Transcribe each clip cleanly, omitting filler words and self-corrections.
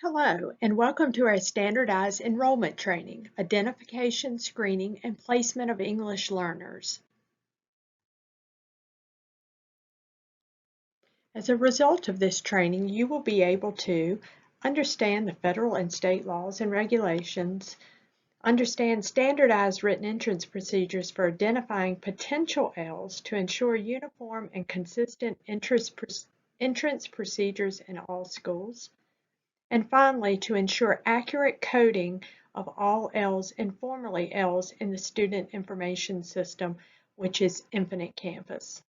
Hello, and welcome to our standardized enrollment training, identification, screening, and placement of English learners. As a result of this training, you will be able to understand the federal and state laws and regulations, understand standardized written entrance procedures for identifying potential Ls to ensure uniform and consistent entrance procedures in all schools, and finally, to ensure accurate coding of all Ls and formerly Ls in the Student Information System, which is Infinite Campus.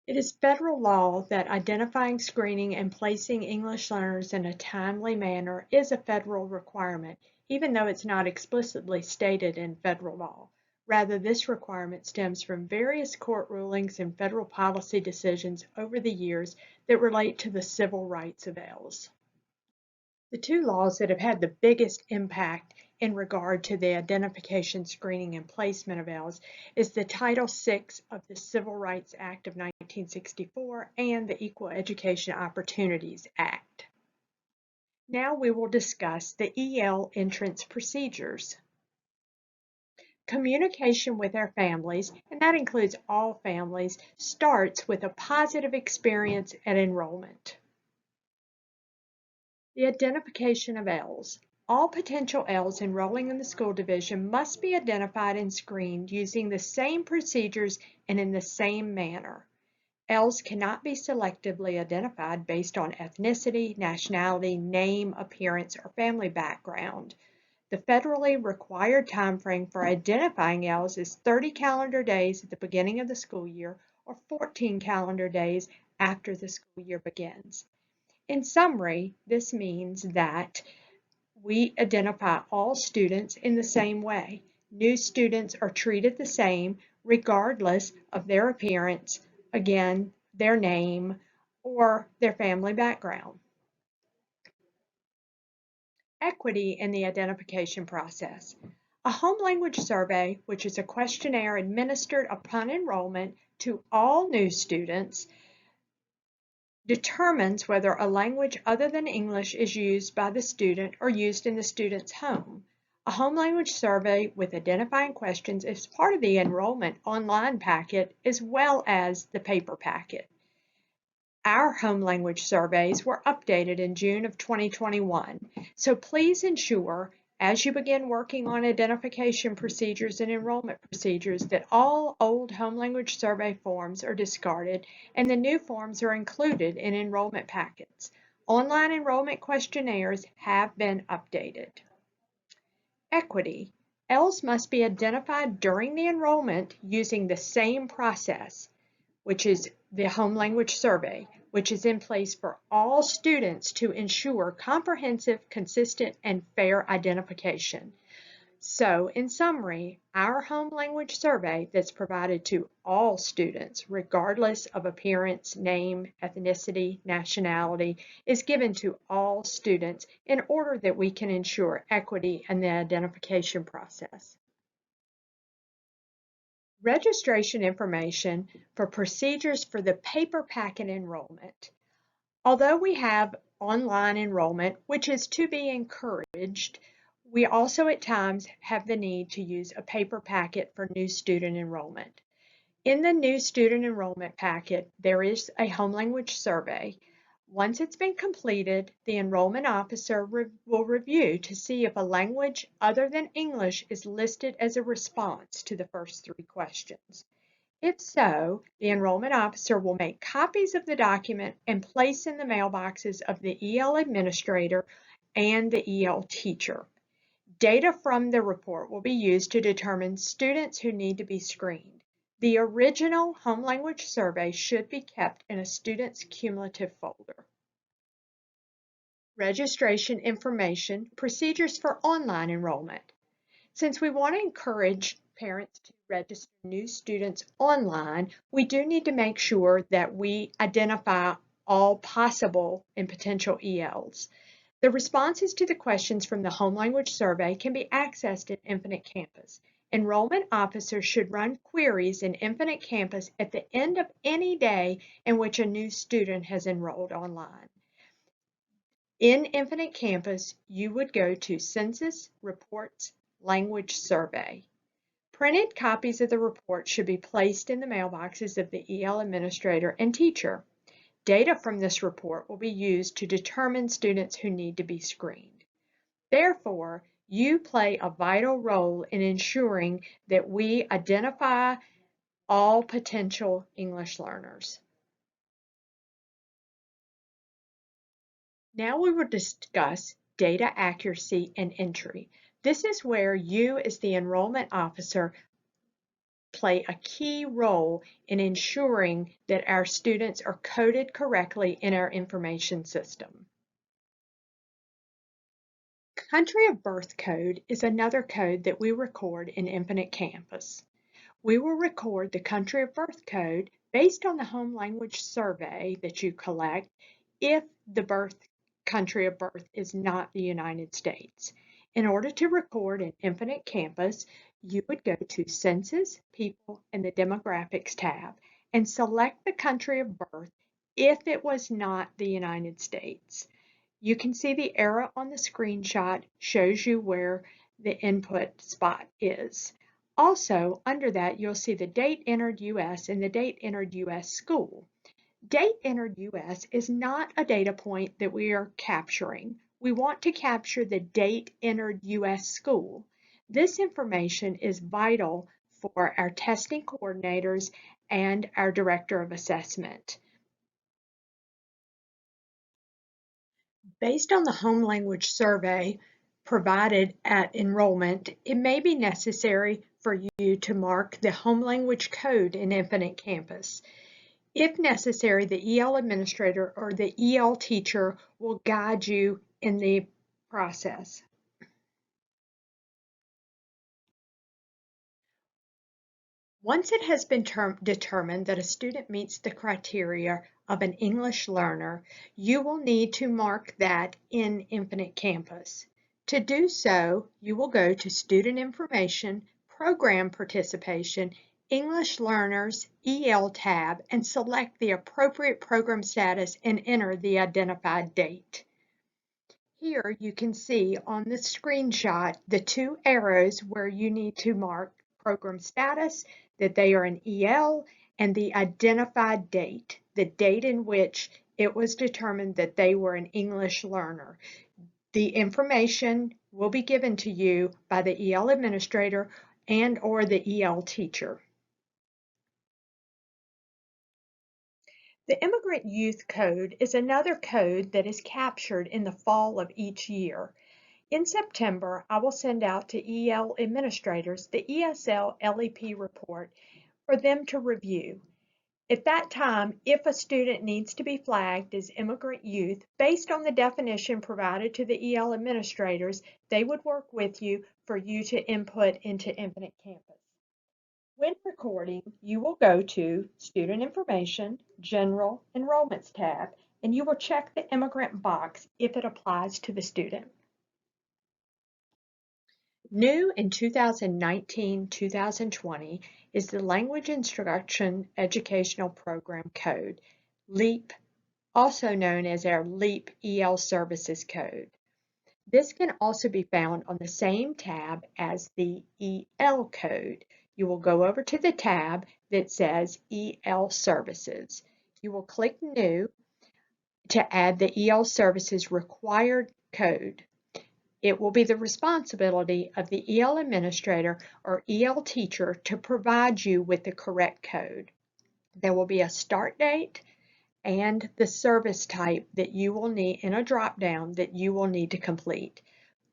It is federal law that identifying, screening, and placing English learners in a timely manner is a federal requirement, even though it's not explicitly stated in federal law. Rather, this requirement stems from various court rulings and federal policy decisions over the years that relate to the civil rights of Ls. The two laws that have had the biggest impact in regard to the identification, screening, and placement of Ls is the Title VI of the Civil Rights Act of 1964 and the Equal Education Opportunities Act. Now we will discuss the EL entrance procedures. Communication with our families, and that includes all families, starts with a positive experience at enrollment. The identification of Ls. All potential Ls enrolling in the school division must be identified and screened using the same procedures and in the same manner. Ls cannot be selectively identified based on ethnicity, nationality, name, appearance, or family background. The federally required timeframe for identifying Ls is 30 calendar days at the beginning of the school year or 14 calendar days after the school year begins. In summary, this means that we identify all students in the same way. New students are treated the same regardless of their appearance, again, their name, or their family background. Equity in the identification process. A home language survey, which is a questionnaire administered upon enrollment to all new students, determines whether a language other than English is used by the student or used in the student's home. A home language survey with identifying questions is part of the enrollment online packet as well as the paper packet. Our home language surveys were updated in June of 2021, so please ensure as you begin working on identification procedures and enrollment procedures that all old home language survey forms are discarded and the new forms are included in enrollment packets. Online enrollment questionnaires have been updated. Equity. Ls must be identified during the enrollment using the same process, which is the home language survey, which is in place for all students to ensure comprehensive, consistent, and fair identification. So, in summary, our home language survey that's provided to all students, regardless of appearance, name, ethnicity, nationality, is given to all students in order that we can ensure equity in the identification process. Registration information for procedures for the paper packet enrollment. Although we have online enrollment, which is to be encouraged, we also at times have the need to use a paper packet for new student enrollment. In the new student enrollment packet, there is a home language survey. Once it's been completed, the enrollment officer will review to see if a language other than English is listed as a response to the first three questions. If so, the enrollment officer will make copies of the document and place in the mailboxes of the EL administrator and the EL teacher. Data from the report will be used to determine students who need to be screened. The original home language survey should be kept in a student's cumulative folder. Registration information, procedures for online enrollment. Since we want to encourage parents to register new students online, we do need to make sure that we identify all possible and potential ELs. The responses to the questions from the home language survey can be accessed in Infinite Campus. Enrollment officers should run queries in Infinite Campus at the end of any day in which a new student has enrolled online. In Infinite Campus, you would go to Census Reports Language Survey. Printed copies of the report should be placed in the mailboxes of the EL administrator and teacher. Data from this report will be used to determine students who need to be screened. Therefore, you play a vital role in ensuring that we identify all potential English learners. Now we will discuss data accuracy and entry. This is where you as the enrollment officer play a key role in ensuring that our students are coded correctly in our information system. Country of birth code is another code that we record in Infinite Campus. We will record the country of birth code based on the home language survey that you collect if the country of birth is not the United States. In order to record in Infinite Campus, you would go to Census, People, and the Demographics tab and select the country of birth if it was not the United States. You can see the arrow on the screenshot shows you where the input spot is. Also, under that, you'll see the date entered US and the date entered US school. Date entered US is not a data point that we are capturing. We want to capture the date entered US school. This information is vital for our testing coordinators and our director of assessment. Based on the home language survey provided at enrollment, it may be necessary for you to mark the home language code in Infinite Campus. If necessary, the EL administrator or the EL teacher will guide you in the process. Once it has been determined that a student meets the criteria of an English learner, you will need to mark that in Infinite Campus. To do so, you will go to Student Information, Program Participation, English Learners, EL tab, and select the appropriate program status and enter the identified date. Here you can see on the screenshot the two arrows where you need to mark program status, that they are an EL, and the identified date, the date in which it was determined that they were an English learner. The information will be given to you by the EL administrator and or the EL teacher. The Immigrant Youth Code is another code that is captured in the fall of each year. In September, I will send out to EL administrators the ESL LEP report for them to review. At that time, if a student needs to be flagged as immigrant youth, based on the definition provided to the EL administrators, they would work with you for you to input into Infinite Campus. When recording, you will go to Student Information, General Enrollments tab, and you will check the immigrant box if it applies to the student. New in 2019-2020 is the Language Instruction Educational Program Code, LEAP, also known as our LEAP EL Services Code. This can also be found on the same tab as the EL code. You will go over to the tab that says EL Services. You will click New to add the EL Services required code. It will be the responsibility of the EL administrator or EL teacher to provide you with the correct code. There will be a start date and the service type that you will need in a drop-down that you will need to complete.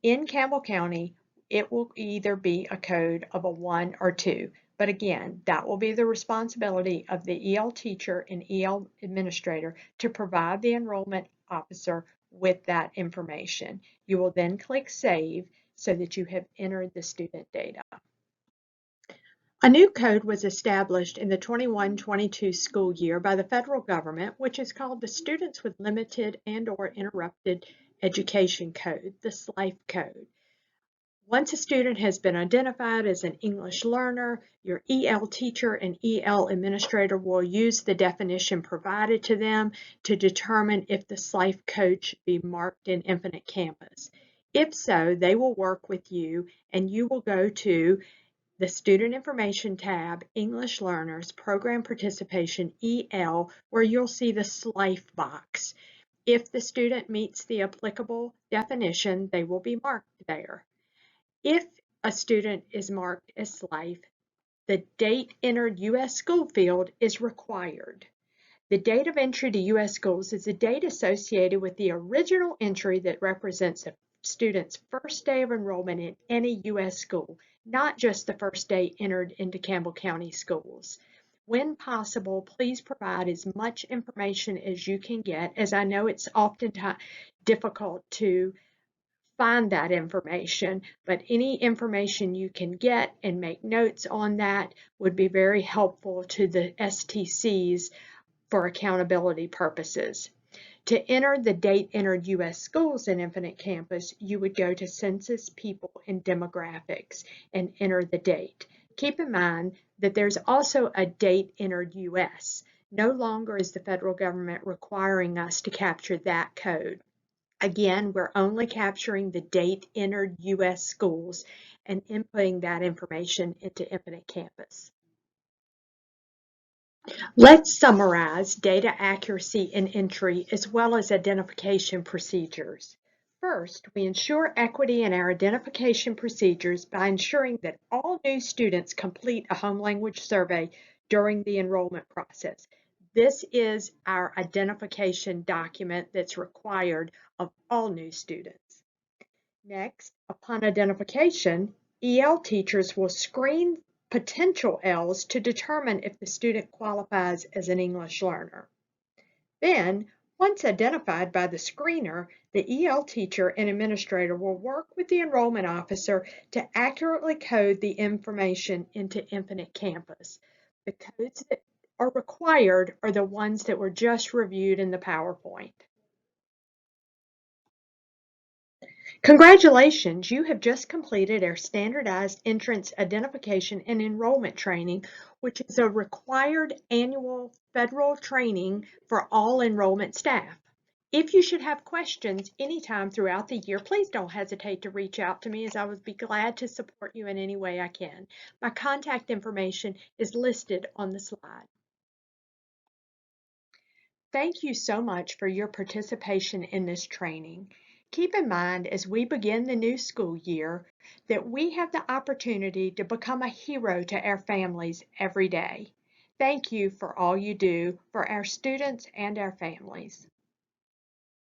In Campbell County, it will either be a code of a 1 or 2, but again, that will be the responsibility of the EL teacher and EL administrator to provide the enrollment officer with that information. You will then click Save so that you have entered the student data. A new code was established in the 21-22 school year by the federal government, which is called the Students with Limited and/or Interrupted Education Code, the SLIFE code. Once a student has been identified as an English learner, your EL teacher and EL administrator will use the definition provided to them to determine if the SLIFE code should be marked in Infinite Campus. If so, they will work with you and you will go to the Student Information tab, English Learners, Program Participation, EL, where you'll see the SLIFE box. If the student meets the applicable definition, they will be marked there. If a student is marked as SLIFE, the date entered U.S. school field is required. The date of entry to U.S. schools is the date associated with the original entry that represents a student's first day of enrollment in any U.S. school, not just the first day entered into Campbell County schools. When possible, please provide as much information as you can get, as I know it's oftentimes difficult to find that information, but any information you can get and make notes on that would be very helpful to the STCs for accountability purposes. To enter the date entered U.S. schools in Infinite Campus, you would go to Census, People, and Demographics and enter the date. Keep in mind that there's also a date entered U.S. No longer is the federal government requiring us to capture that code. Again, we're only capturing the date entered U.S. schools and inputting that information into Infinite Campus. Let's summarize data accuracy and entry as well as identification procedures. First, we ensure equity in our identification procedures by ensuring that all new students complete a home language survey during the enrollment process. This is our identification document that's required of all new students. Next, upon identification, EL teachers will screen potential Ls to determine if the student qualifies as an English learner. Then, once identified by the screener, the EL teacher and administrator will work with the enrollment officer to accurately code the information into Infinite Campus. The codes that are required are the ones that were just reviewed in the PowerPoint. Congratulations, you have just completed our standardized entrance identification and enrollment training, which is a required annual federal training for all enrollment staff. If you should have questions anytime throughout the year, please don't hesitate to reach out to me, as I would be glad to support you in any way I can. My contact information is listed on the slide. Thank you so much for your participation in this training. Keep in mind as we begin the new school year that we have the opportunity to become a hero to our families every day. Thank you for all you do for our students and our families.